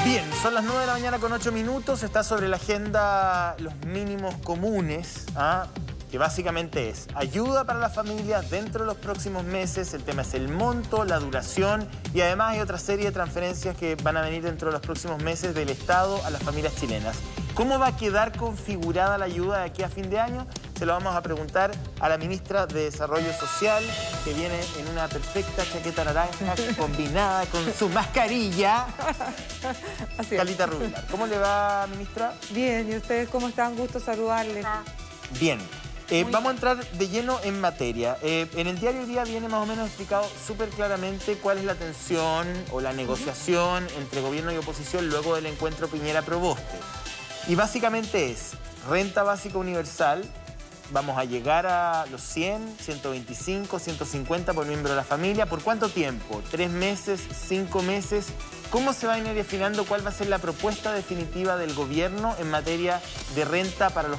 Bien, son las 9 de la mañana con 8 minutos. Está sobre la agenda los mínimos comunes, que básicamente es ayuda para las familias dentro de los próximos meses. El tema es el monto, la duración y además hay otra serie de transferencias que van a venir dentro de los próximos meses del Estado a las familias chilenas. ¿Cómo va a quedar configurada la ayuda de aquí a fin de año? Se lo vamos a preguntar a la ministra de Desarrollo Social, que viene en una perfecta chaqueta naranja combinada con su mascarilla. Así Carlita Rubilar. ¿Cómo le va, ministra? Bien, ¿y ustedes cómo están? Gusto saludarles. Bien. Vamos a entrar de lleno en materia. En el diario hoy día viene más o menos explicado súper claramente cuál es la tensión o la negociación entre gobierno y oposición luego del encuentro Piñera-Proboste. Y básicamente es renta básica universal. Vamos a llegar a los 100, 125, 150 por miembro de la familia. ¿Por cuánto tiempo? ¿3 meses? ¿5 meses? ¿Cómo se va a ir definiendo cuál va a ser la propuesta definitiva del gobierno en materia de renta para los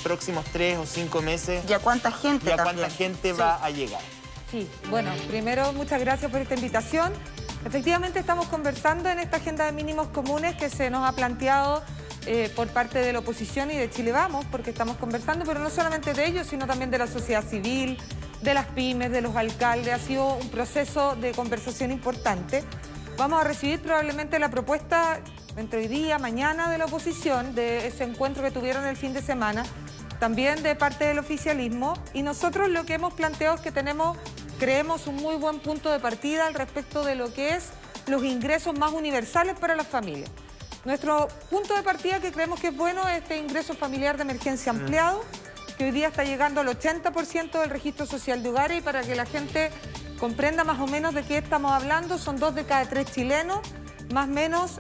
próximos 3 o 5 meses? ¿Y a cuánta gente ¿Y a cuánta gente va a llegar? Sí, bueno, primero muchas gracias por esta invitación. Efectivamente estamos conversando en esta agenda de mínimos comunes que se nos ha planteado por parte de la oposición y de Chile Vamos, porque estamos conversando, pero no solamente de ellos, sino también de la sociedad civil, de las pymes, de los alcaldes. Ha sido un proceso de conversación importante. Vamos a recibir probablemente la propuesta entre hoy día, mañana, de la oposición, de ese encuentro que tuvieron el fin de semana, también de parte del oficialismo, y nosotros lo que hemos planteado es que creemos un muy buen punto de partida al respecto de lo que es los ingresos más universales para las familias. Nuestro punto de partida que creemos que es bueno es este ingreso familiar de emergencia ampliado, que hoy día está llegando al 80% del registro social de hogares, y para que la gente comprenda más o menos de qué estamos hablando, son 2 de cada 3 chilenos, más o menos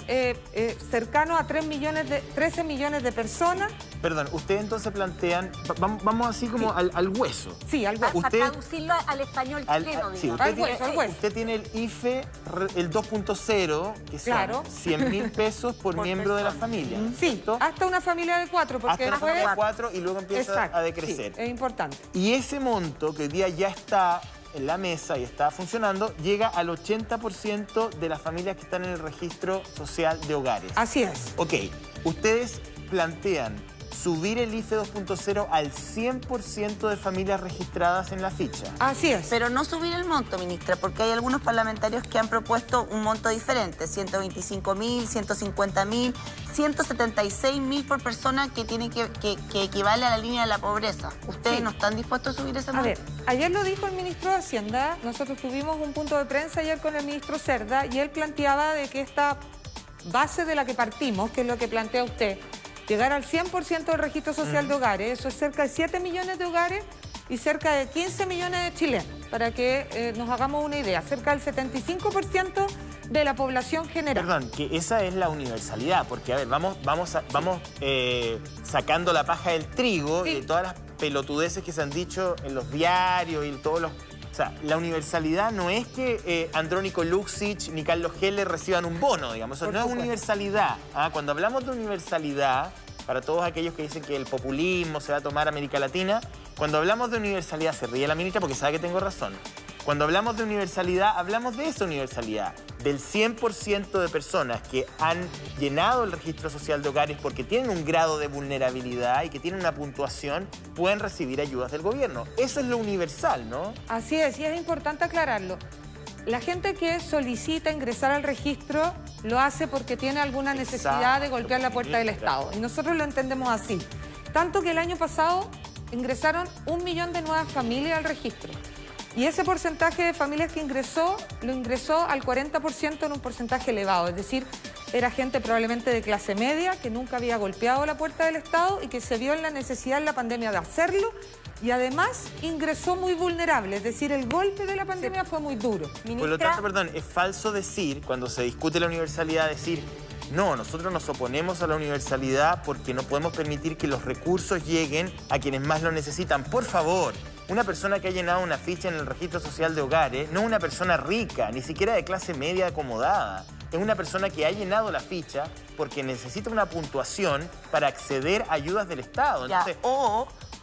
cercanos a 13 millones de personas. Perdón, ustedes entonces plantean, vamos así como sí. al hueso. Sí, al hueso. Para traducirlo al español chileno, sí, al hueso. Usted tiene el IFE, el 2.0, que son claro. 100.000 pesos por miembro de la familia. Sí, ¿cierto? Hasta una familia de 4, porque hasta una familia de 4 y luego empieza a decrecer. Sí, es importante. Y ese monto que hoy día ya está en la mesa y está funcionando, llega al 80% de las familias que están en el registro social de hogares. Así es. Ok, ustedes plantean subir el IFE 2.0 al 100% de familias registradas en la ficha. Así es. Pero no subir el monto, ministra, porque hay algunos parlamentarios que han propuesto un monto diferente, 125.000, 150.000, 176.000 por persona, que tiene que equivale a la línea de la pobreza. ¿Ustedes no están dispuestos a subir ese monto? A ver, ayer lo dijo el ministro de Hacienda, nosotros tuvimos un punto de prensa ayer con el ministro Cerda y él planteaba de que esta base de la que partimos, que es lo que plantea usted, llegar al 100% del registro social de hogares, eso es cerca de 7 millones de hogares y cerca de 15 millones de chilenos, para que nos hagamos una idea, cerca del 75% de la población general. Perdón, que esa es la universalidad, porque a ver, vamos sacando la paja del trigo y de todas las pelotudeces que se han dicho en los diarios y todos los... O sea, la universalidad no es que Andrónico Luksic ni Carlos Heller reciban un bono, digamos. Eso no es universalidad. Cuando hablamos de universalidad, para todos aquellos que dicen que el populismo se va a tomar América Latina, cuando hablamos de universalidad, se ríe la ministra porque sabe que tengo razón. Cuando hablamos de universalidad, hablamos de esa universalidad, del 100% de personas que han llenado el registro social de hogares porque tienen un grado de vulnerabilidad y que tienen una puntuación, pueden recibir ayudas del gobierno. Eso es lo universal, ¿no? Así es, y es importante aclararlo. La gente que solicita ingresar al registro lo hace porque tiene alguna necesidad de golpear la puerta del Estado. Y nosotros lo entendemos así. Tanto que el año pasado ingresaron 1 millón de nuevas familias al registro. Y ese porcentaje de familias que lo ingresó al 40% en un porcentaje elevado. Es decir, era gente probablemente de clase media que nunca había golpeado la puerta del Estado y que se vio en la necesidad en la pandemia de hacerlo. Y además ingresó muy vulnerable, es decir, el golpe de la pandemia fue muy duro. Por lo tanto, perdón, es falso decir, cuando se discute la universalidad, decir, no, nosotros nos oponemos a la universalidad porque no podemos permitir que los recursos lleguen a quienes más lo necesitan. Por favor, una persona que ha llenado una ficha en el registro social de hogares no es una persona rica, ni siquiera de clase media acomodada. Es una persona que ha llenado la ficha porque necesita una puntuación para acceder a ayudas del Estado. Entonces,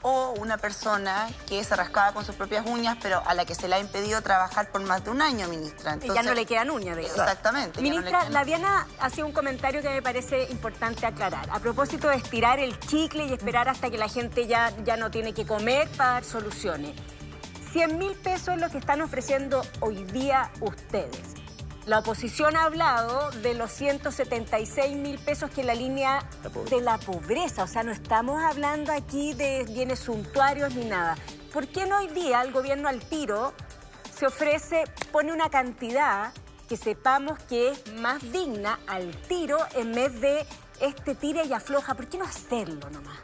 o una persona que se rascaba con sus propias uñas, pero a la que se le ha impedido trabajar por más de un año, ministra. Entonces, ya no le quedan uñas, digamos. Exactamente. Ministra, la Diana hacía un comentario que me parece importante aclarar. A propósito de estirar el chicle y esperar hasta que la gente ya no tiene que comer para dar soluciones. 100.000 pesos es lo que están ofreciendo hoy día ustedes. La oposición ha hablado de los 176.000 pesos que es la línea de la pobreza. O sea, no estamos hablando aquí de bienes suntuarios ni nada. ¿Por qué no hoy día el gobierno al tiro se ofrece, pone una cantidad que sepamos que es más digna al tiro en vez de este tira y afloja? ¿Por qué no hacerlo nomás?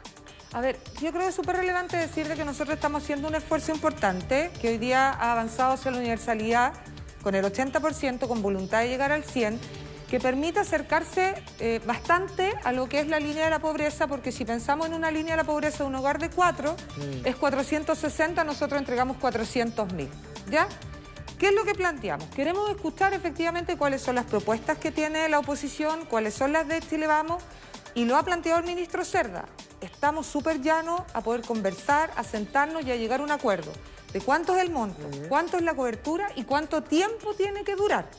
A ver, yo creo que es súper relevante decir de que nosotros estamos haciendo un esfuerzo importante, que hoy día ha avanzado hacia la universalidad con el 80%, con voluntad de llegar al 100%, que permite acercarse bastante a lo que es la línea de la pobreza, porque si pensamos en una línea de la pobreza de un hogar de 4, es 460, nosotros entregamos 400.000, ¿ya? ¿Qué es lo que planteamos? Queremos escuchar efectivamente cuáles son las propuestas que tiene la oposición, cuáles son las de Chile Vamos, y lo ha planteado el ministro Cerda. Estamos súper llanos a poder conversar, a sentarnos y a llegar a un acuerdo de cuánto es el monto, cuánto es la cobertura y cuánto tiempo tiene que durar.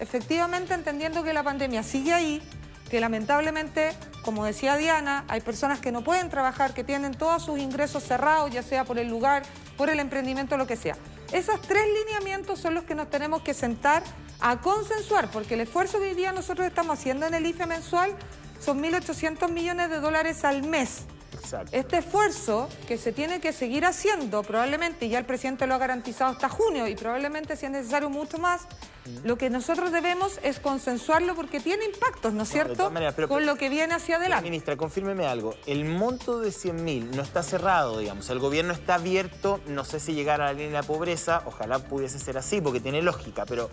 Efectivamente, entendiendo que la pandemia sigue ahí, que lamentablemente, como decía Diana, hay personas que no pueden trabajar, que tienen todos sus ingresos cerrados, ya sea por el lugar, por el emprendimiento, lo que sea. Esos 3 lineamientos son los que nos tenemos que sentar a consensuar, porque el esfuerzo que hoy día nosotros estamos haciendo en el IFE mensual son 1.800 millones de dólares al mes. Exacto. Este esfuerzo que se tiene que seguir haciendo, probablemente, y ya el presidente lo ha garantizado hasta junio, y probablemente si es necesario mucho más, lo que nosotros debemos es consensuarlo porque tiene impactos, ¿no es cierto?, con lo que viene hacia adelante. Ministra, confírmeme algo. El monto de 100.000 no está cerrado, digamos. El gobierno está abierto, no sé si llegar a la línea de la pobreza, ojalá pudiese ser así porque tiene lógica, pero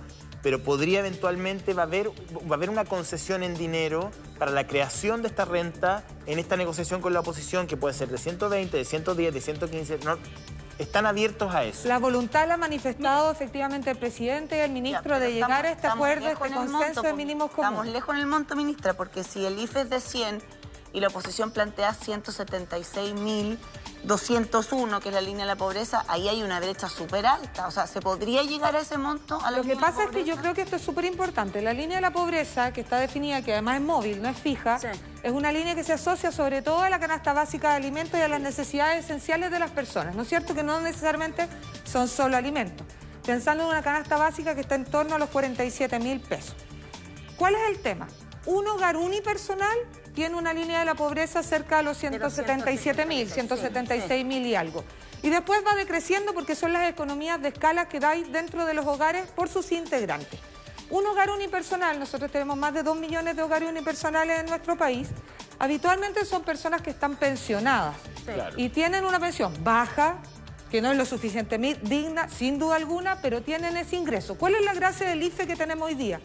podría eventualmente, va a haber una concesión en dinero para la creación de esta renta en esta negociación con la oposición, que puede ser de 120, de 110, de 115... ¿no? ¿Están abiertos a eso? La voluntad la ha manifestado efectivamente el presidente y el ministro de llegar a este acuerdo, a este consenso de mínimos comunes. Estamos lejos en el monto, ministra, porque si el IFE es de 100 y la oposición plantea 176.201, que es la línea de la pobreza, ahí hay una brecha súper alta. O sea, ¿se podría llegar a ese monto? Lo que pasa es que yo creo que esto es súper importante. La línea de la pobreza, que está definida, que además es móvil, no es fija, sí, es una línea que se asocia sobre todo a la canasta básica de alimentos y a las necesidades esenciales de las personas. ¿No es cierto? Que no necesariamente son solo alimentos. Pensando en una canasta básica que está en torno a los 47.000 pesos. ¿Cuál es el tema? Un hogar unipersonal tiene una línea de la pobreza cerca de los 177.000, 176.000 y algo. Y después va decreciendo porque son las economías de escala que dais dentro de los hogares por sus integrantes. Un hogar unipersonal, nosotros tenemos más de 2 millones de hogares unipersonales en nuestro país, habitualmente son personas que están pensionadas, claro, y tienen una pensión baja, que no es lo suficientemente digna, sin duda alguna, pero tienen ese ingreso. ¿Cuál es la gracia del IFE que tenemos hoy día?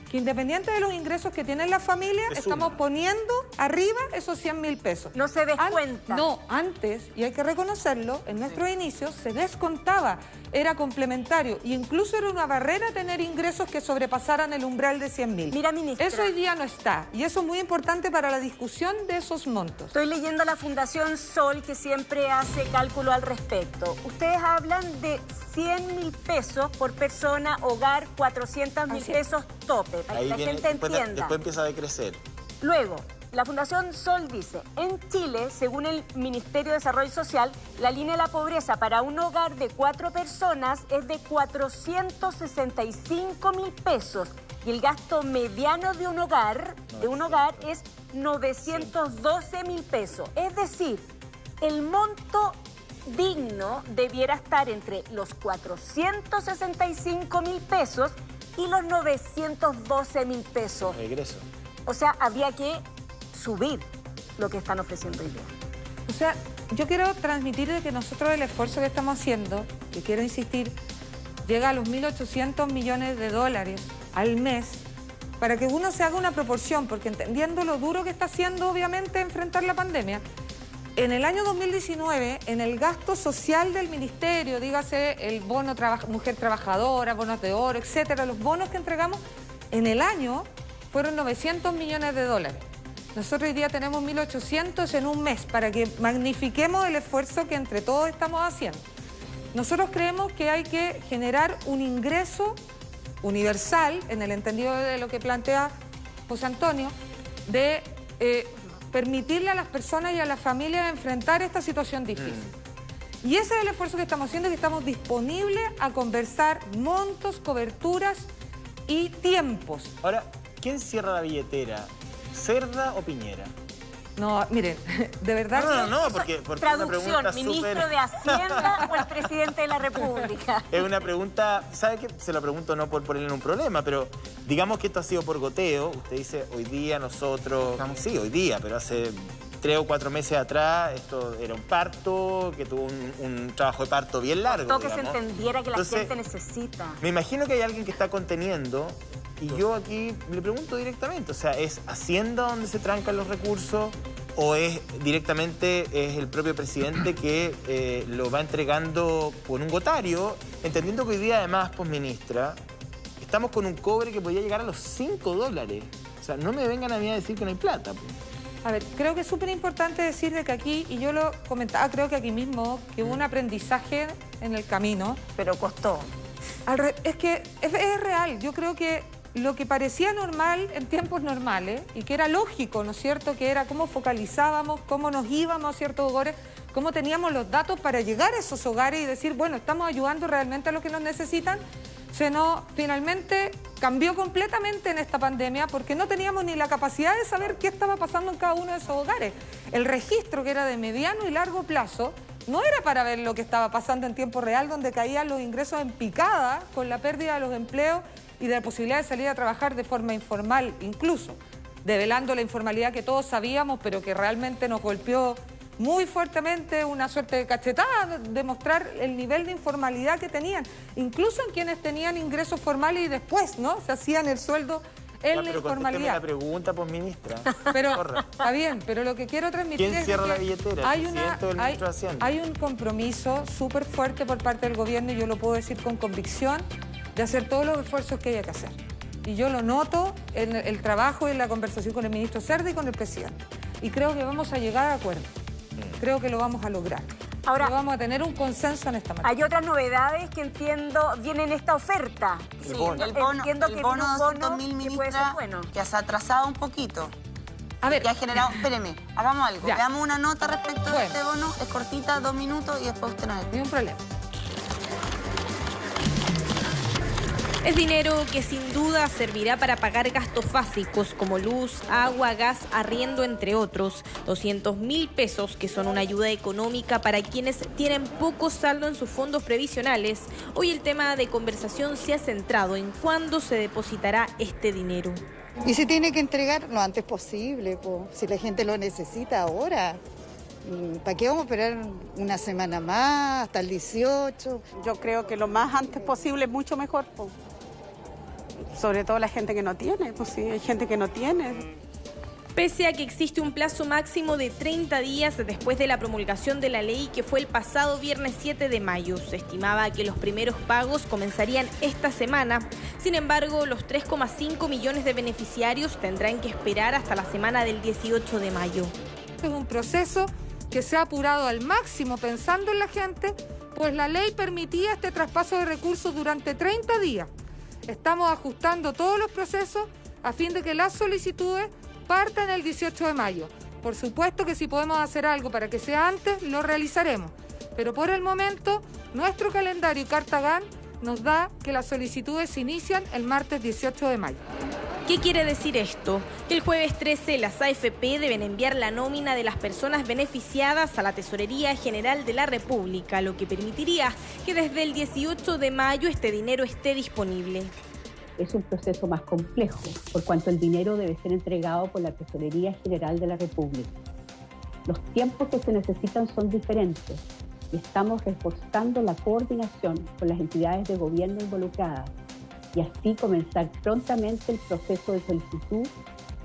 Que independiente de los ingresos que tienen las familias, estamos poniendo arriba esos 100.000 pesos. No se descuenta. No, antes, y hay que reconocerlo, en nuestros inicios se descontaba, era complementario, e incluso era una barrera tener ingresos que sobrepasaran el umbral de 100.000. Mira, ministra, eso hoy día no está, y eso es muy importante para la discusión de esos montos. Estoy leyendo a la Fundación Sol, que siempre hace cálculo al respecto. Ustedes hablan de 100.000 pesos por persona, hogar, 400.000 pesos tope, para que la gente entienda. Después empieza a decrecer. Luego, la Fundación Sol dice, en Chile, según el Ministerio de Desarrollo Social, la línea de la pobreza para un hogar de 4 personas es de 465.000 pesos y el gasto mediano de un hogar es 912.000 pesos. Es decir, el monto digno debiera estar entre los 465.000 pesos y los 912.000 pesos. Regreso. O sea, había que subir lo que están ofreciendo hoy día. O sea, yo quiero transmitir de que nosotros el esfuerzo que estamos haciendo, que quiero insistir, llega a los 1.800 millones de dólares al mes, para que uno se haga una proporción, porque entendiendo lo duro que está haciendo, obviamente, enfrentar la pandemia, en el año 2019, en el gasto social del ministerio, dígase el bono mujer trabajadora, bonos de oro, etcétera, los bonos que entregamos, en el año fueron 900 millones de dólares. Nosotros hoy día tenemos 1.800 en un mes para que magnifiquemos el esfuerzo que entre todos estamos haciendo. Nosotros creemos que hay que generar un ingreso universal, en el entendido de lo que plantea José Antonio, de permitirle a las personas y a las familias enfrentar esta situación difícil. Y ese es el esfuerzo que estamos haciendo, que estamos disponibles a conversar montos, coberturas y tiempos. Ahora, ¿quién cierra la billetera? ¿Cerda o Piñera? No, miren, de verdad... No, porque Traducción, una pregunta ¿ministro de Hacienda o el presidente de la República? Es una pregunta, ¿sabe qué? Se lo pregunto no por ponerle un problema, pero digamos que esto ha sido por goteo. Usted dice, hoy día nosotros... Sí, hoy día, pero hace 3 o 4 meses atrás esto era un parto, que tuvo un trabajo de parto bien largo, Todo que digamos. se entendiera que Entonces, la gente necesita. Me imagino que hay alguien que está conteniendo y yo aquí le pregunto directamente, o sea, ¿es Hacienda donde se trancan los recursos o es directamente el propio presidente que lo va entregando con un gotario, entendiendo que hoy día además, pues ministra, estamos con un cobre que podría llegar a los $5? O sea, no me vengan a mí a decir que no hay plata. Pues. A ver, creo que es súper importante decir de que aquí, y yo lo comentaba creo que aquí mismo, que hubo un aprendizaje en el camino. Pero costó. Es que es real, yo creo que lo que parecía normal en tiempos normales y que era lógico, ¿no es cierto?, que era cómo focalizábamos, cómo nos íbamos a ciertos hogares, cómo teníamos los datos para llegar a esos hogares y decir, bueno, estamos ayudando realmente a los que nos necesitan, finalmente cambió completamente en esta pandemia porque no teníamos ni la capacidad de saber qué estaba pasando en cada uno de esos hogares. El registro, que era de mediano y largo plazo, no era para ver lo que estaba pasando en tiempo real, donde caían los ingresos en picada con la pérdida de los empleos y de la posibilidad de salir a trabajar de forma informal, incluso develando la informalidad que todos sabíamos, pero que realmente nos golpeó muy fuertemente, una suerte de cachetada, de mostrar el nivel de informalidad que tenían, incluso en quienes tenían ingresos formales y después, ¿no?, se hacían el sueldo en la informalidad. La pregunta, pues, ministra. Pero, está bien, pero lo que quiero transmitir ¿Quién cierra la billetera? Hay un compromiso súper fuerte por parte del gobierno, y yo lo puedo decir con convicción, de hacer todos los esfuerzos que haya que hacer. Y yo lo noto en el trabajo y en la conversación con el ministro Cerda y con el presidente. Y creo que vamos a llegar a acuerdo. Creo que lo vamos a lograr. Ahora, vamos a tener un consenso en esta materia. Hay otras novedades que entiendo vienen en esta oferta. Sí, el bono de 200.000, ministra, que se ha atrasado un poquito. A ver, que ha generado... Espéreme, hagamos algo. Ya. Veamos una nota respecto de este bono. Es cortita, 2 minutos, y después usted nos explica. Ni un problema. Es dinero que sin duda servirá para pagar gastos básicos como luz, agua, gas, arriendo, entre otros. 200.000 pesos, que son una ayuda económica para quienes tienen poco saldo en sus fondos previsionales. Hoy el tema de conversación se ha centrado en cuándo se depositará este dinero. Y se tiene que entregar lo antes posible, po, si la gente lo necesita ahora. ¿Para qué vamos a esperar una semana más, hasta el 18? Yo creo que lo más antes posible es mucho mejor, po. Sobre todo la gente que no tiene, pues sí, hay gente que no tiene. Pese a que existe un plazo máximo de 30 días después de la promulgación de la ley, que fue el pasado viernes 7 de mayo, se estimaba que los primeros pagos comenzarían esta semana. Sin embargo, los 3,5 millones de beneficiarios tendrán que esperar hasta la semana del 18 de mayo. Es un proceso que se ha apurado al máximo pensando en la gente, pues la ley permitía este traspaso de recursos durante 30 días. Estamos ajustando todos los procesos a fin de que las solicitudes partan el 18 de mayo. Por supuesto que si podemos hacer algo para que sea antes, lo realizaremos. Pero por el momento, nuestro calendario y Carta nos da que las solicitudes se inician el martes 18 de mayo. ¿Qué quiere decir esto? Que el jueves 13 las AFP deben enviar la nómina de las personas beneficiadas a la Tesorería General de la República, lo que permitiría que desde el 18 de mayo este dinero esté disponible. Es un proceso más complejo, por cuanto el dinero debe ser entregado por la Tesorería General de la República. Los tiempos que se necesitan son diferentes y estamos reforzando la coordinación con las entidades de gobierno involucradas, y así comenzar prontamente el proceso de solicitud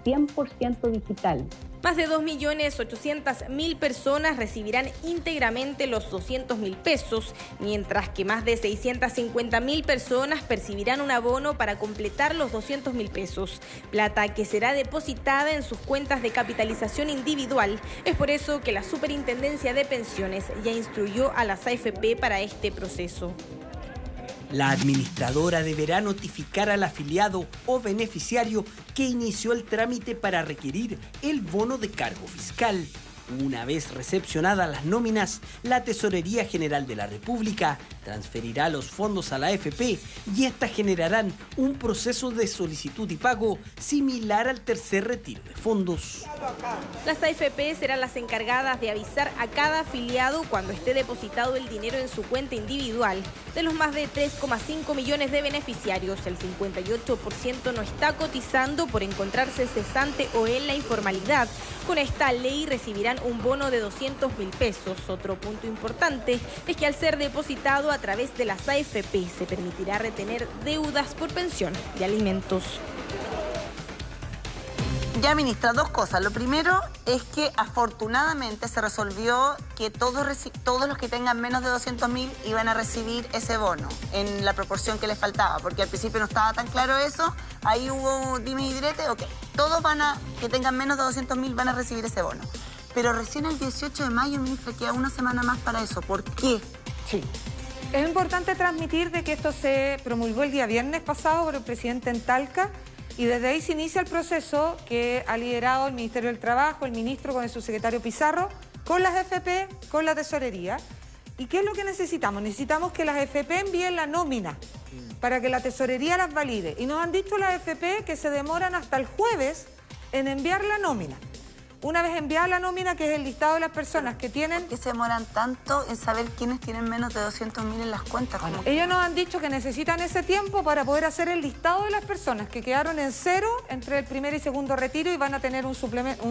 100% digital. Más de 2.800.000 personas recibirán íntegramente los 200.000 pesos, mientras que más de 650.000 personas percibirán un abono para completar los 200.000 pesos, plata que será depositada en sus cuentas de capitalización individual. Es por eso que la Superintendencia de Pensiones ya instruyó a las AFP para este proceso. La administradora deberá notificar al afiliado o beneficiario que inició el trámite para requerir el bono de cargo fiscal. Una vez recepcionadas las nóminas, la Tesorería General de la República transferirá los fondos a la AFP y éstas generarán un proceso de solicitud y pago similar al tercer retiro de fondos. Las AFP serán las encargadas de avisar a cada afiliado cuando esté depositado el dinero en su cuenta individual. De los más de 3,5 millones de beneficiarios, el 58% no está cotizando por encontrarse cesante o en la informalidad. Con esta ley recibirán un bono de 200.000 pesos. Otro punto importante es que al ser depositado a través de las AFP se permitirá retener deudas por pensión y alimentos. Ya, ministra, dos cosas. Lo primero es que afortunadamente se resolvió que todos los que tengan menos de 200.000 iban a recibir ese bono en la proporción que les faltaba, porque al principio no estaba tan claro eso. Ahí hubo dime y direte, ok, todos que tengan menos de 200.000 van a recibir ese bono. Pero recién el 18 de mayo, ministra, queda una semana más para eso. ¿Por qué? Sí. Es importante transmitir de que esto se promulgó el día viernes pasado por el presidente en Talca y desde ahí se inicia el proceso que ha liderado el Ministerio del Trabajo, el ministro con el subsecretario Pizarro, con las AFP, con la tesorería. ¿Y qué es lo que necesitamos? Necesitamos que las AFP envíen la nómina para que la tesorería las valide. Y nos han dicho las AFP que se demoran hasta el jueves en enviar la nómina. Una vez enviada la nómina, que es el listado de las personas que tienen... ¿Por qué se demoran tanto en saber quiénes tienen menos de 200.000 en las cuentas? Bueno, ellos nos han dicho que necesitan ese tiempo para poder hacer el listado de las personas que quedaron en cero entre el primer y segundo retiro y van a tener un suplemento,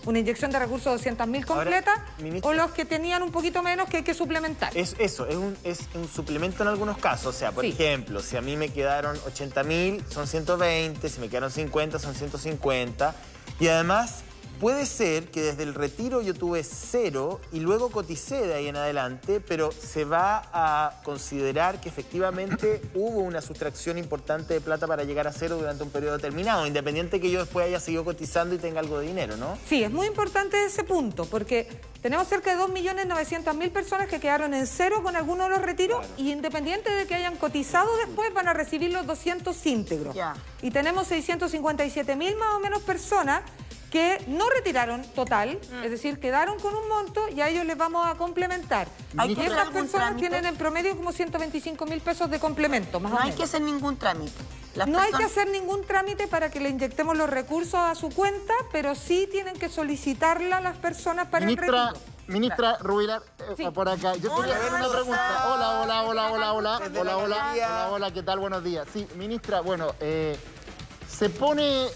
una inyección de recursos de 200.000 completa, o los que tenían un poquito menos que hay que suplementar. Es un suplemento en algunos casos. O sea, por ejemplo, si a mí me quedaron 80.000, son 120, si me quedaron 50, son 150. Y además... puede ser que desde el retiro yo tuve 0 y luego coticé de ahí en adelante, pero se va a considerar que efectivamente hubo una sustracción importante de plata para llegar a 0 durante un periodo determinado, independiente que yo después haya seguido cotizando y tenga algo de dinero, ¿no? Sí, es muy importante ese punto, porque tenemos cerca de 2.900.000 personas que quedaron en 0 con alguno de los retiros, claro. Y independiente de que hayan cotizado después van a recibir los 200 íntegros. Ya. Y tenemos 657.000 más o menos personas que no retiraron total, es decir, quedaron con un monto y a ellos les vamos a complementar. Y esas personas tienen en promedio como 125.000 pesos de complemento, más o menos. No hay que hacer ningún trámite. No hay que hacer ningún trámite para que le inyectemos los recursos a su cuenta, pero sí tienen que solicitarla a las personas para el retiro. Ministra Rubilar, por acá. Yo quería ver una pregunta. Hola, ¿qué tal? Buenos días. Sí, ministra, bueno,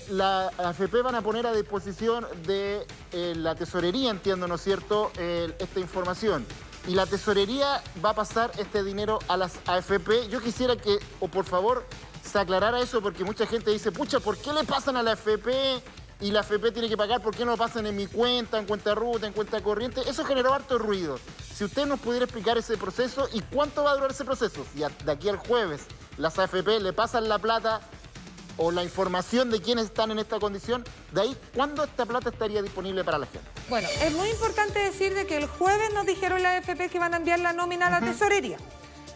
la AFP van a poner a disposición de la tesorería, entiendo, ¿no es cierto?, esta información. Y la tesorería va a pasar este dinero a las AFP. Yo quisiera que, por favor, se aclarara eso, porque mucha gente dice, pucha, ¿por qué le pasan a la AFP? Y la AFP tiene que pagar, ¿por qué no lo pasan en mi cuenta, en cuenta ruta, en cuenta corriente? Eso generó harto ruido. Si usted nos pudiera explicar ese proceso y cuánto va a durar ese proceso. Si de aquí al jueves las AFP le pasan la plata o la información de quiénes están en esta condición, de ahí, ¿cuándo esta plata estaría disponible para la gente? Bueno, es muy importante decir de que el jueves nos dijeron la AFP que van a enviar la nómina a la tesorería.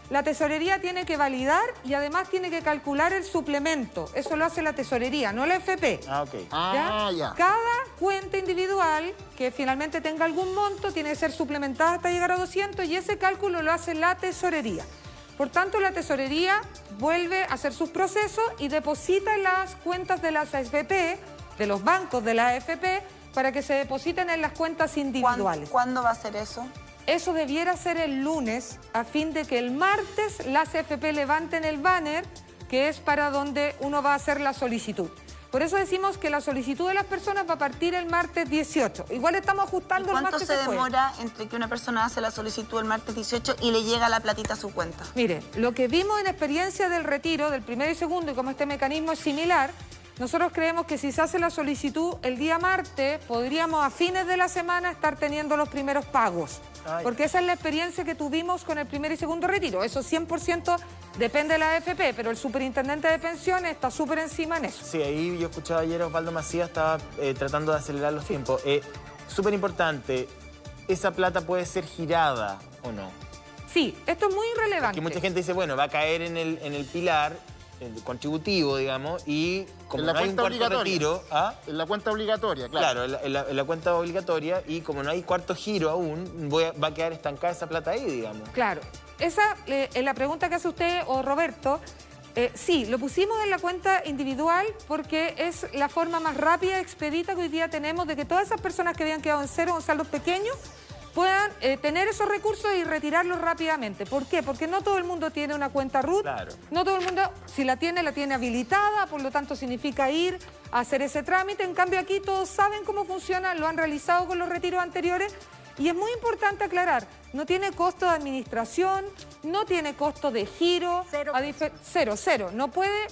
La tesorería tiene que validar y además tiene que calcular el suplemento. Eso lo hace la tesorería, no la AFP. Ya. Cada cuenta individual que finalmente tenga algún monto tiene que ser suplementada hasta llegar a 200 y ese cálculo lo hace la tesorería. Por tanto, la tesorería vuelve a hacer sus procesos y deposita en las cuentas de las AFP, de los bancos de la AFP, para que se depositen en las cuentas individuales. ¿Cuándo va a ser eso? Eso debiera ser el lunes, a fin de que el martes las AFP levanten el banner, que es para donde uno va a hacer la solicitud. Por eso decimos que la solicitud de las personas va a partir el martes 18. Igual estamos ajustando el martes. ¿Cuánto se demora entre que una persona hace la solicitud el martes 18 y le llega la platita a su cuenta? Mire, lo que vimos en experiencia del retiro, del primero y segundo, y como este mecanismo es similar, nosotros creemos que si se hace la solicitud el día martes, podríamos a fines de la semana estar teniendo los primeros pagos. Porque esa es la experiencia que tuvimos con el primer y segundo retiro. Eso 100% depende de la AFP, pero el superintendente de pensiones está súper encima en eso. Sí, ahí yo escuchaba ayer a Osvaldo Macías, estaba tratando de acelerar los tiempos. Súper importante, ¿esa plata puede ser girada o no? Sí, esto es muy relevante. Porque mucha gente dice, bueno, va a caer en el pilar el contributivo, digamos, y como no hay un cuarto retiro... En la cuenta obligatoria, claro. Claro, en la cuenta obligatoria, y como no hay cuarto giro aún, va a quedar estancada esa plata ahí, digamos. Claro. Esa es la pregunta que hace usted o Roberto. Sí, lo pusimos en la cuenta individual porque es la forma más rápida y expedita que hoy día tenemos de que todas esas personas que habían quedado en cero o en saldos pequeños puedan tener esos recursos y retirarlos rápidamente. ¿Por qué? Porque no todo el mundo tiene una cuenta RUT. Claro. No todo el mundo, si la tiene habilitada, por lo tanto significa ir a hacer ese trámite. En cambio aquí todos saben cómo funciona, lo han realizado con los retiros anteriores. Y es muy importante aclarar, no tiene costo de administración, no tiene costo de giro. Cero. No puede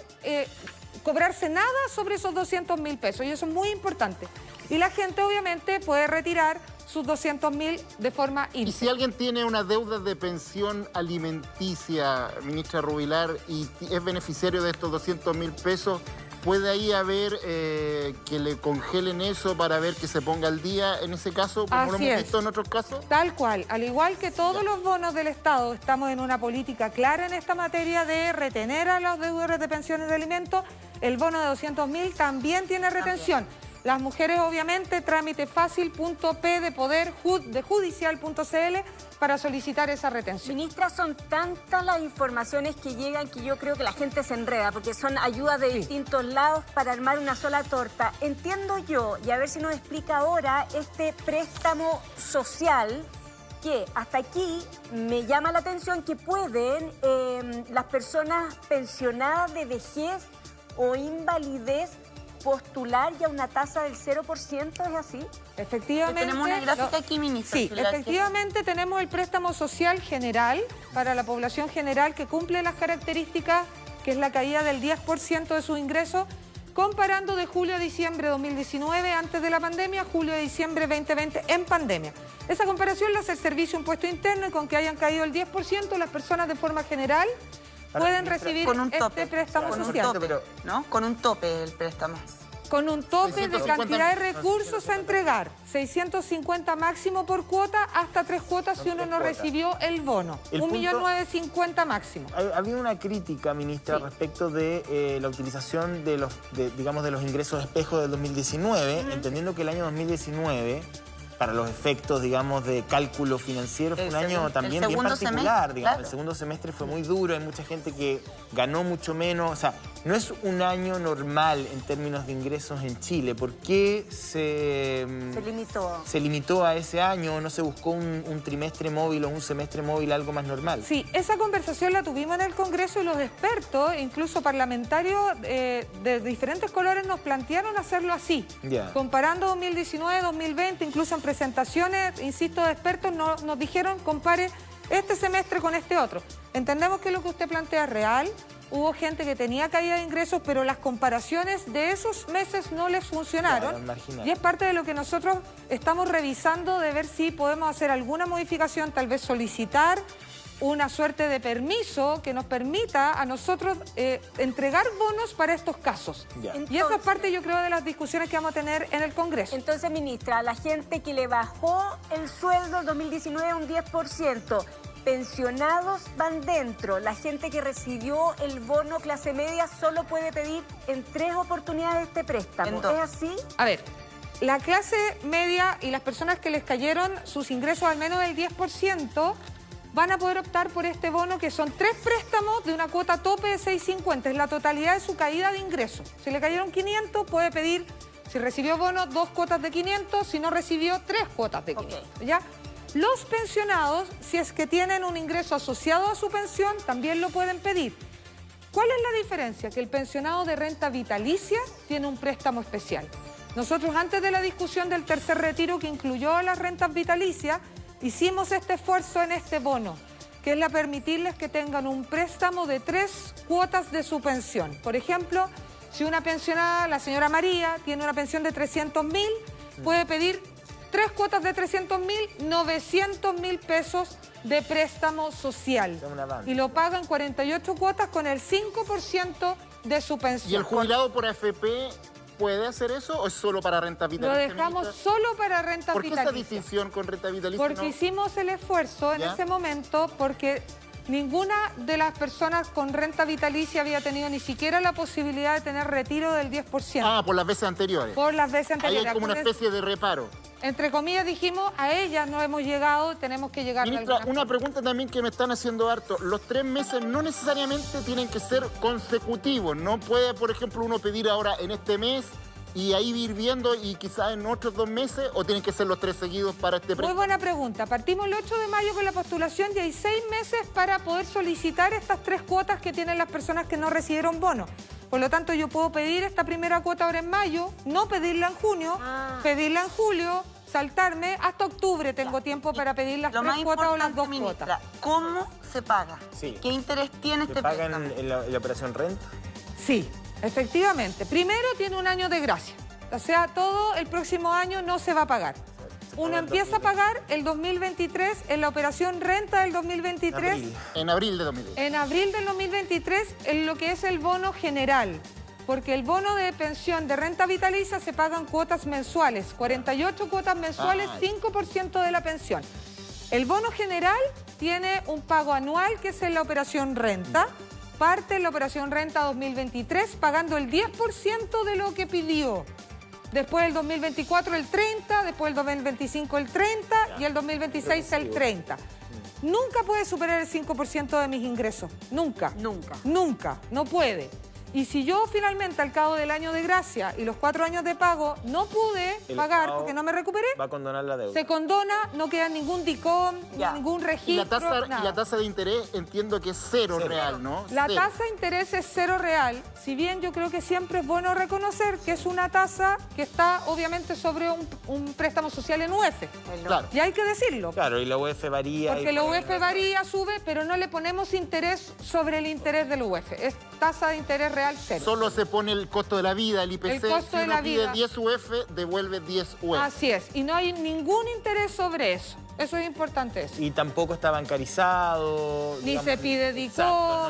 cobrarse nada sobre esos 200.000 pesos y eso es muy importante. Y la gente obviamente puede retirar sus 200.000 de forma íntegra. Y si alguien tiene una deuda de pensión alimenticia, ministra Rubilar, y es beneficiario de estos 200.000 pesos, ¿puede ahí haber que le congelen eso para ver que se ponga al día en ese caso, como lo hemos visto en otros casos? Tal cual. Al igual que todos los bonos del Estado, estamos en una política clara en esta materia de retener a los deudores de pensiones de alimentos. El bono de 200.000 también tiene retención. Las mujeres, obviamente, trámite fácil.p de poder de judicial.cl para solicitar esa retención. Ministra, son tantas las informaciones que llegan que yo creo que la gente se enreda, porque son ayudas de distintos lados para armar una sola torta. Entiendo yo, y a ver si nos explica ahora, este préstamo social, que hasta aquí me llama la atención que pueden las personas pensionadas de vejez o invalidez postular ya una tasa del 0%, ¿es así? Efectivamente. Tenemos una gráfica aquí, ministra. Sí, efectivamente tenemos el préstamo social general para la población general que cumple las características, que es la caída del 10% de sus ingresos, comparando de julio a diciembre de 2019, antes de la pandemia, julio a diciembre 2020, en pandemia. Esa comparación la hace el Servicio de Impuesto Interno y con que hayan caído el 10%, las personas de forma general pueden recibir este préstamo social. ¿No? Con un tope el préstamo. Con un tope de cantidad de recursos a entregar, 650 máximo por cuota, hasta 3 cuotas si uno no recibió el bono, 1.950.000 máximo. Había una crítica, ministra, respecto de la utilización de los ingresos espejo del 2019, entendiendo que el año 2019, para los efectos, digamos, de cálculo financiero, fue un año también bien particular, digamos. El segundo semestre fue muy duro, hay mucha gente que ganó mucho menos, o sea, no es un año normal en términos de ingresos en Chile. ¿Por qué se limitó a ese año? ¿No se buscó un trimestre móvil o un semestre móvil, algo más normal? Sí, esa conversación la tuvimos en el Congreso y los expertos, incluso parlamentarios de diferentes colores, nos plantearon hacerlo así. Comparando 2019, 2020, incluso en presentaciones, insisto, de expertos nos dijeron, compare este semestre con este otro. Entendemos que lo que usted plantea es real. Hubo gente que tenía caída de ingresos, pero las comparaciones de esos meses no les funcionaron. Y es parte de lo que nosotros estamos revisando, de ver si podemos hacer alguna modificación, tal vez solicitar una suerte de permiso que nos permita a nosotros entregar bonos para estos casos. Entonces, y eso es parte, yo creo, de las discusiones que vamos a tener en el Congreso. Entonces, ministra, la gente que le bajó el sueldo en 2019 un 10%, pensionados van dentro. La gente que recibió el bono clase media solo puede pedir en 3 oportunidades este préstamo. ¿Es así? A ver, la clase media y las personas que les cayeron sus ingresos al menos del 10% van a poder optar por este bono, que son 3 préstamos de una cuota tope de 650. Es la totalidad de su caída de ingresos. Si le cayeron 500, puede pedir, si recibió bono, 2 cuotas de 500. Si no recibió, 3 cuotas de 500. ¿Ya? Los pensionados, si es que tienen un ingreso asociado a su pensión, también lo pueden pedir. ¿Cuál es la diferencia? Que el pensionado de renta vitalicia tiene un préstamo especial. Nosotros, antes de la discusión del tercer retiro, que incluyó las rentas vitalicias, hicimos este esfuerzo en este bono, que es la permitirles que tengan un préstamo de 3 cuotas de su pensión. Por ejemplo, Si una pensionada, la señora María, tiene una pensión de 300.000, puede pedir 3 cuotas de 300.000, 900.000 pesos de préstamo social. Y lo pagan 48 cuotas con el 5% de su pensión. ¿Y el jubilado por AFP puede hacer eso o es solo para renta vitalicia? Lo dejamos solo para renta vitalicia. ¿Por qué esa distinción con renta vitalicia? Porque hicimos el esfuerzo en ese momento porque ninguna de las personas con renta vitalicia había tenido ni siquiera la posibilidad de tener retiro del 10%. Ah, por las veces anteriores. Por las veces anteriores. Ahí hay como una especie de reparo. Entre comillas dijimos, a ellas no hemos llegado, tenemos que llegar. Ministra, una pregunta también que me están haciendo harto. Los 3 meses no necesariamente tienen que ser consecutivos. No puede, por ejemplo, uno pedir ahora en este mes y ahí ir viendo y quizás en otros 2 meses, o tienen que ser los 3 seguidos para este préstamo. Muy buena pregunta. Partimos el 8 de mayo con la postulación y hay 6 meses para poder solicitar estas 3 cuotas que tienen las personas que no recibieron bono. Por lo tanto, yo puedo pedir esta primera cuota ahora en mayo, no pedirla en junio, pedirla en julio, saltarme hasta octubre. Tengo tiempo para pedir las 3 cuotas o las 2 cuotas. ¿Cómo se paga? Sí. ¿Qué interés tiene este préstamo? ¿Se pagan en la operación renta? Sí, efectivamente. Primero tiene un año de gracia. O sea, todo el próximo año no se va a pagar. Uno empieza a pagar el 2023 en la operación renta del 2023. En abril de 2023. En abril del 2023 en lo que es el bono general. Porque el bono de pensión de renta vitalicia se pagan cuotas mensuales, 48 cuotas mensuales, 5% de la pensión. El bono general tiene un pago anual que es en la operación renta. Parte en la operación renta 2023 pagando el 10% de lo que pidió. Después el 2024 el 30%, después el 2025 el 30% y el 2026 el 30%. Nunca puede superar el 5% de mis ingresos. Nunca. Nunca. Nunca. No puede. Y si yo finalmente al cabo del año de gracia y los 4 años de pago no pude pagar porque no me recuperé, va a condonar la deuda. se condona, no queda ningún DICOM, ningún registro. Y la tasa de interés entiendo que es cero real, ¿no? La tasa de interés es 0 real, si bien yo creo que siempre es bueno reconocer que es una tasa que está obviamente sobre un préstamo social en UF. Claro. Y hay que decirlo. Claro, y la UF varía. Porque la UF varía, sube, pero no le ponemos interés sobre el interés del UF. Es tasa de interés real. Cero. Solo se pone el costo de la vida, el IPC. El costo si de uno la pide vida. 10 UF, devuelve 10 UF. Así es. Y no hay ningún interés sobre eso. Eso es importante. Eso. Y tampoco está bancarizado. Ni se pide DICOM. Exacto.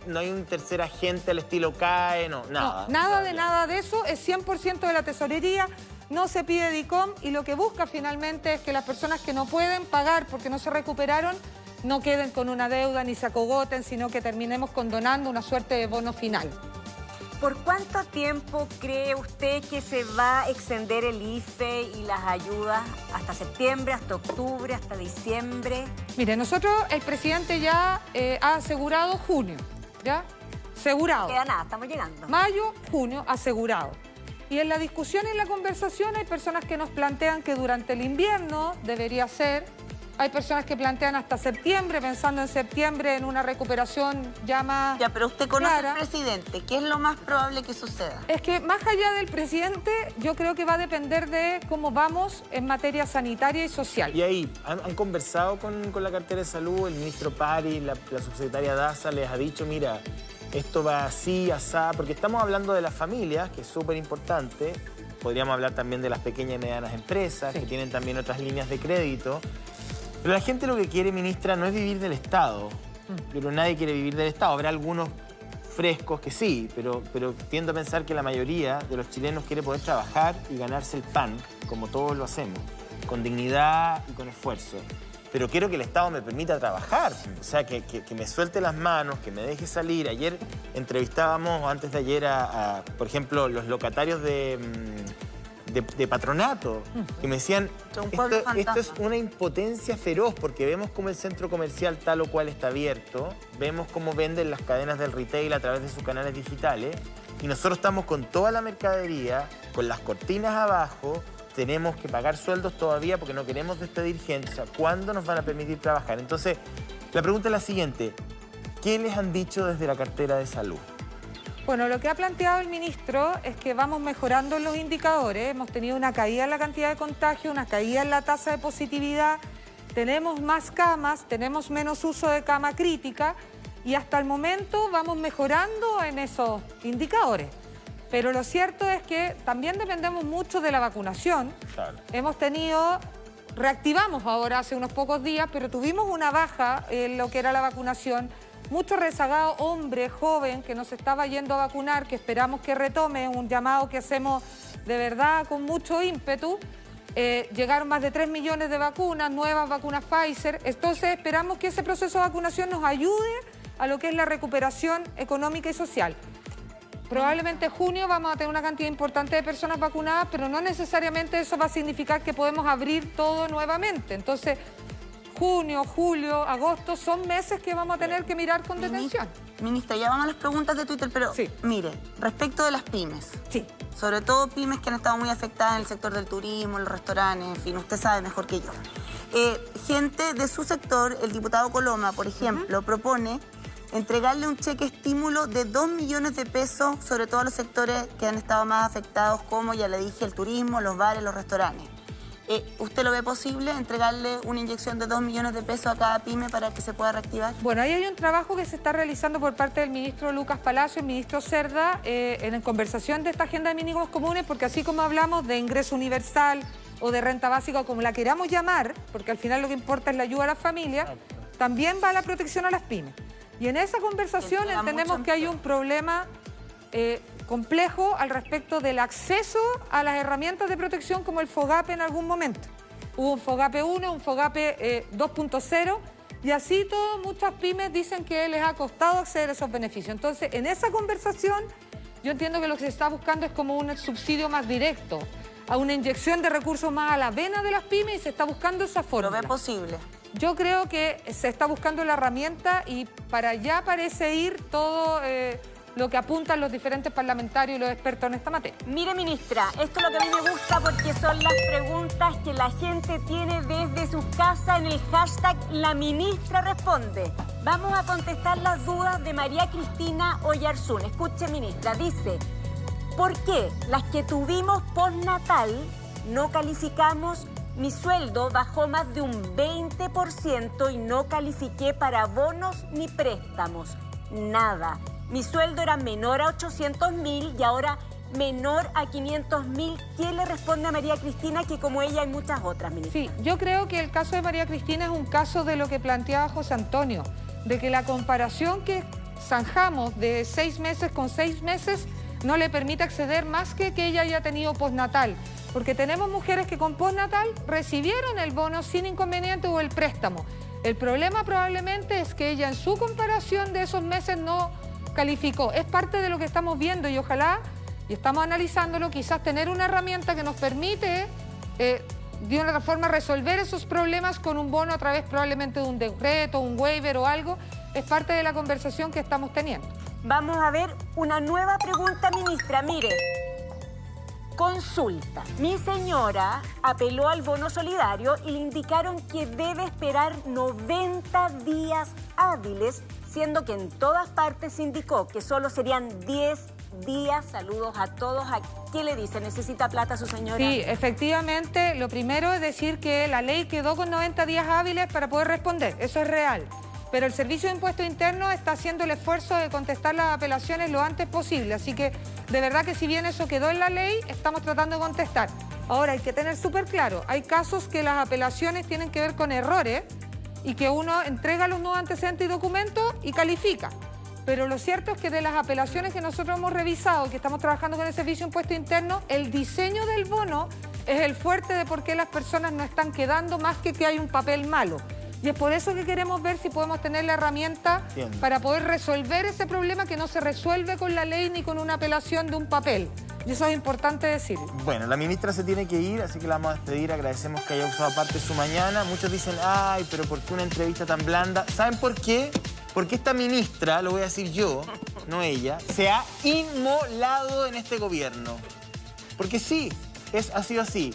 No hay un tercer agente al estilo CAE, nada. No, nada de eso. Es 100% de la tesorería. No se pide DICOM y lo que busca finalmente es que las personas que no pueden pagar porque no se recuperaron no queden con una deuda ni se acogoten, sino que terminemos condonando una suerte de bono final. ¿Por cuánto tiempo cree usted que se va a extender el IFE y las ayudas? ¿Hasta septiembre, hasta octubre, hasta diciembre? Mire, nosotros, el presidente ya ha asegurado junio, ¿ya? Asegurado. No queda nada, estamos llegando. Mayo, junio, asegurado. Y en la discusión y en la conversación hay personas que nos plantean que durante el invierno debería ser. Hay personas que plantean hasta septiembre, pensando en septiembre en una recuperación ya más Ya, pero usted conoce clara. al presidente. ¿Qué es lo más probable que suceda? Es que más allá del presidente, yo creo que va a depender de cómo vamos en materia sanitaria y social. Y ahí, ¿han conversado con la cartera de salud? El ministro Pari, la subsecretaria Daza les ha dicho, mira, esto va así, asá, porque estamos hablando de las familias, que es súper importante. Podríamos hablar también de las pequeñas y medianas empresas, que tienen también otras líneas de crédito. Pero la gente lo que quiere, ministra, no es vivir del Estado. Pero nadie quiere vivir del Estado. Habrá algunos frescos que sí, pero tiendo a pensar que la mayoría de los chilenos quiere poder trabajar y ganarse el pan, como todos lo hacemos, con dignidad y con esfuerzo. Pero quiero que el Estado me permita trabajar, o sea, que me suelte las manos, que me deje salir. Ayer entrevistábamos, antes de ayer, por ejemplo, los locatarios de patronato, que me decían, esto es una impotencia feroz, porque vemos cómo el centro comercial tal o cual está abierto, vemos cómo venden las cadenas del retail a través de sus canales digitales, y nosotros estamos con toda la mercadería, con las cortinas abajo, tenemos que pagar sueldos todavía porque no queremos despedir gente. O sea, ¿cuándo nos van a permitir trabajar? Entonces, la pregunta es la siguiente, ¿qué les han dicho desde la cartera de salud? Bueno, lo que ha planteado el ministro es que vamos mejorando los indicadores. Hemos tenido una caída en la cantidad de contagios, una caída en la tasa de positividad, tenemos más camas, tenemos menos uso de cama crítica y hasta el momento vamos mejorando en esos indicadores. Pero lo cierto es que también dependemos mucho de la vacunación. Claro. Reactivamos ahora hace unos pocos días, pero tuvimos una baja en lo que era la vacunación. Mucho rezagado hombre, joven, que nos estaba yendo a vacunar, que esperamos que retome, un llamado que hacemos de verdad con mucho ímpetu. Llegaron más de 3 millones de vacunas, nuevas vacunas Pfizer. Entonces esperamos que ese proceso de vacunación nos ayude a lo que es la recuperación económica y social. Probablemente en junio vamos a tener una cantidad importante de personas vacunadas, pero no necesariamente eso va a significar que podemos abrir todo nuevamente. Entonces, junio, julio, agosto son meses que vamos a tener que mirar con detención. Ministra, ya vamos a las preguntas de Twitter, pero sí. Mire, respecto de las pymes, sí. Sobre todo pymes que han estado muy afectadas en el sector del turismo, los restaurantes, en fin, usted sabe mejor que yo. Gente de su sector, el diputado Coloma, por ejemplo, propone entregarle un cheque estímulo de 2 millones de pesos, sobre todo a los sectores que han estado más afectados, como ya le dije, el turismo, los bares, los restaurantes. ¿Usted lo ve posible, entregarle una inyección de 2 millones de pesos a cada pyme para que se pueda reactivar? Bueno, ahí hay un trabajo que se está realizando por parte del ministro Lucas Palacio y el ministro Cerda en conversación de esta agenda de mínimos comunes, porque así como hablamos de ingreso universal o de renta básica o como la queramos llamar, porque al final lo que importa es la ayuda a las familias, también va la protección a las pymes. Y en esa conversación entendemos que hay un problema complejo al respecto del acceso a las herramientas de protección como el FOGAPE en algún momento. Hubo un FOGAPE 1, un FOGAPE 2.0 y así muchas pymes dicen que les ha costado acceder a esos beneficios. Entonces, en esa conversación yo entiendo que lo que se está buscando es como un subsidio más directo, a una inyección de recursos más a la vena de las pymes y se está buscando esa forma. ¿Lo ve posible? Yo creo que se está buscando la herramienta y para allá parece ir todo lo que apuntan los diferentes parlamentarios y los expertos en esta materia. Mire, ministra, esto es lo que a mí me gusta porque son las preguntas que la gente tiene desde sus casas en el hashtag La Ministra Responde. Vamos a contestar las dudas de María Cristina Oyarzún. Escuche, ministra, dice: ¿por qué las que tuvimos postnatal no calificamos? Mi sueldo bajó más de un 20% y no califiqué para bonos ni préstamos. Nada. Mi sueldo era menor a 800.000 y ahora menor a 500.000. ¿Qué le responde a María Cristina, que como ella hay muchas otras, ministra? Sí, yo creo que el caso de María Cristina es un caso de lo que planteaba José Antonio, de que la comparación que zanjamos de 6 meses con 6 meses no le permite acceder más que ella haya tenido postnatal. Porque tenemos mujeres que con postnatal recibieron el bono sin inconveniente o el préstamo. El problema probablemente es que ella en su comparación de esos meses no calificó. Es parte de lo que estamos viendo y ojalá, y estamos analizándolo, quizás tener una herramienta que nos permite de una forma resolver esos problemas con un bono a través probablemente de un decreto, un waiver o algo. Es parte de la conversación que estamos teniendo. Vamos a ver una nueva pregunta, ministra. Mire. Consulta. Mi señora apeló al bono solidario y le indicaron que debe esperar 90 días hábiles, siendo que en todas partes se indicó que solo serían 10 días. Saludos a todos. ¿A qué le dice? ¿Necesita plata su señora? Sí, efectivamente, lo primero es decir que la ley quedó con 90 días hábiles para poder responder. Eso es real. Pero el Servicio de Impuesto Interno está haciendo el esfuerzo de contestar las apelaciones lo antes posible. Así que, de verdad que si bien eso quedó en la ley, estamos tratando de contestar. Ahora, hay que tener súper claro, hay casos que las apelaciones tienen que ver con errores y que uno entrega los nuevos antecedentes y documentos y califica. Pero lo cierto es que de las apelaciones que nosotros hemos revisado, que estamos trabajando con el Servicio de Impuesto Interno, el diseño del bono es el fuerte de por qué las personas no están quedando más que hay un papel malo. Y es por eso que queremos ver si podemos tener la herramienta para poder resolver ese problema que no se resuelve con la ley ni con una apelación de un papel. Y eso es importante decirlo. Bueno, la ministra se tiene que ir, así que la vamos a despedir. Agradecemos que haya usado parte de su mañana. Muchos dicen, ay, pero ¿por qué una entrevista tan blanda? ¿Saben por qué? Porque esta ministra, lo voy a decir yo, no ella, se ha inmolado en este gobierno. Porque sí, ha sido así.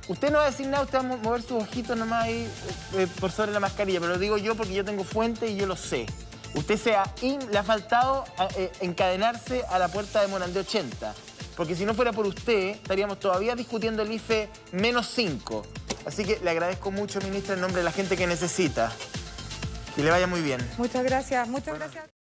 Usted no va a decir nada, usted va a mover sus ojitos nomás ahí por sobre la mascarilla, pero lo digo yo porque yo tengo fuente y yo lo sé. Usted le ha faltado encadenarse a la puerta de Morandé 80, porque si no fuera por usted, estaríamos todavía discutiendo el IFE -5. Así que le agradezco mucho, ministra, en nombre de la gente que necesita. Que le vaya muy bien. Muchas gracias, muchas gracias.